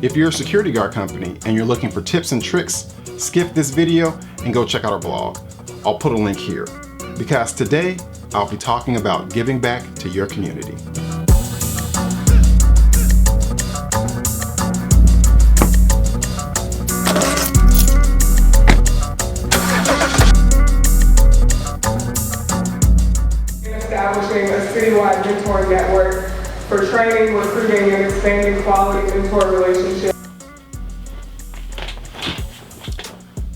If you're a security guard company and you're looking for tips and tricks, skip this video and go check out our blog. I'll put a link here, because today I'll be talking about giving back to your community. Establishing a citywide mentor network for training, recruiting, and expanding quality mentor relationships.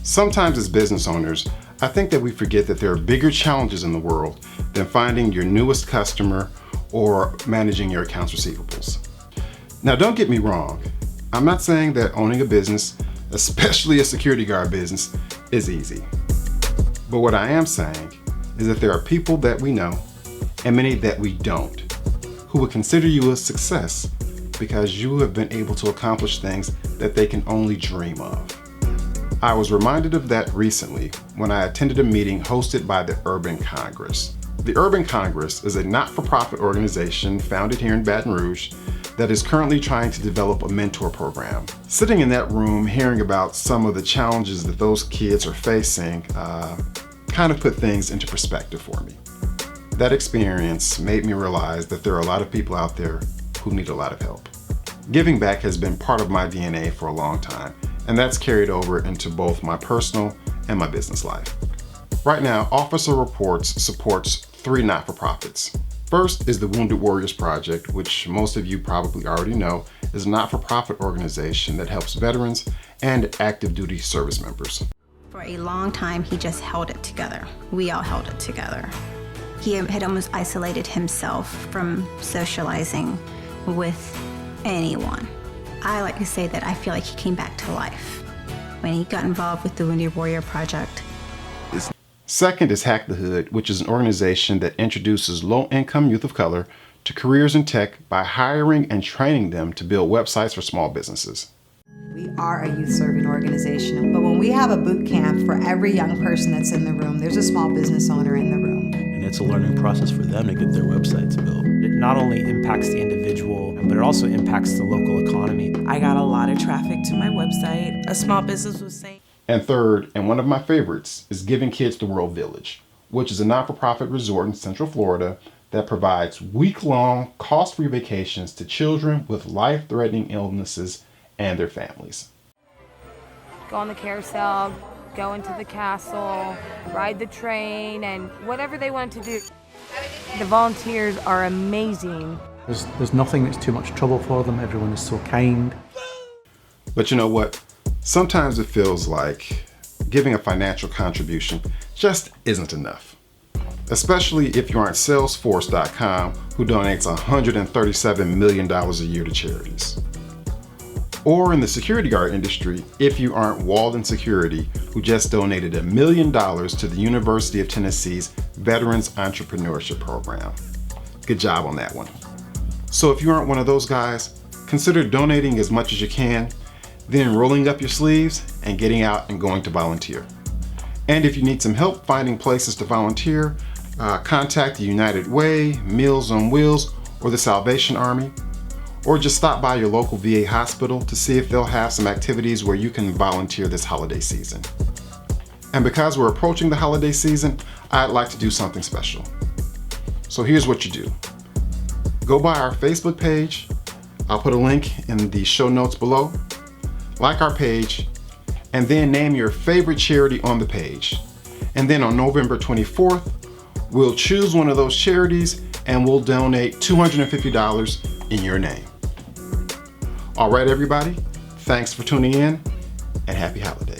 Sometimes as business owners, I think that we forget that there are bigger challenges in the world than finding your newest customer or managing your accounts receivables. Now, don't get me wrong. I'm not saying that owning a business, especially a security guard business, is easy. But what I am saying is that there are people that we know, and many that we don't, who would consider you a success because you have been able to accomplish things that they can only dream of. I was reminded of that recently when I attended a meeting hosted by the Urban Congress. The Urban Congress is a not-for-profit organization founded here in Baton Rouge that is currently trying to develop a mentor program. Sitting in that room, hearing about some of the challenges that those kids are facing, kind of put things into perspective for me. That experience made me realize that there are a lot of people out there who need a lot of help. Giving back has been part of my DNA for a long time, and that's carried over into both my personal and my business life. Right now, Officer Reports supports 3 not-for-profits. First is the Wounded Warriors Project, which most of you probably already know is a not-for-profit organization that helps veterans and active duty service members. For a long time, he just held it together. We all held it together. He had almost isolated himself from socializing with anyone. I like to say that I feel like he came back to life when he got involved with the Wounded Warrior Project. Second is Hack the Hood, which is an organization that introduces low-income youth of color to careers in tech by hiring and training them to build websites for small businesses. We are a youth serving organization, but when we have a boot camp for every young person that's in the room, there's a small business owner in the room. And it's a learning process for them to get their websites built. It not only impacts the individual, but it also impacts the local economy. I got a lot of traffic to my website. A small business was saying. And third, and one of my favorites, is Giving Kids the World Village, which is a not-for-profit resort in Central Florida that provides week-long, cost-free vacations to children with life-threatening illnesses and their families. Go on the carousel, go into the castle, ride the train, and whatever they want to do. The volunteers are amazing. There's nothing that's too much trouble for them. Everyone is so kind. But you know what? Sometimes it feels like giving a financial contribution just isn't enough. Especially if you aren't Salesforce.com, who donates $137 million a year to charities. Or in the security guard industry, if you aren't Walden Security, who just donated $1 million to the University of Tennessee's Veterans Entrepreneurship Program. Good job on that one. So if you aren't one of those guys, consider donating as much as you can, then rolling up your sleeves and getting out and going to volunteer. And if you need some help finding places to volunteer, contact the United Way, Meals on Wheels, or the Salvation Army, or just stop by your local VA hospital to see if they'll have some activities where you can volunteer this holiday season. And because we're approaching the holiday season, I'd like to do something special. So here's what you do. Go by our Facebook page. I'll put a link in the show notes below. Like our page, and then name your favorite charity on the page. And then on November 24th, we'll choose one of those charities and we'll donate $250 in your name. All right, everybody, thanks for tuning in and happy holidays.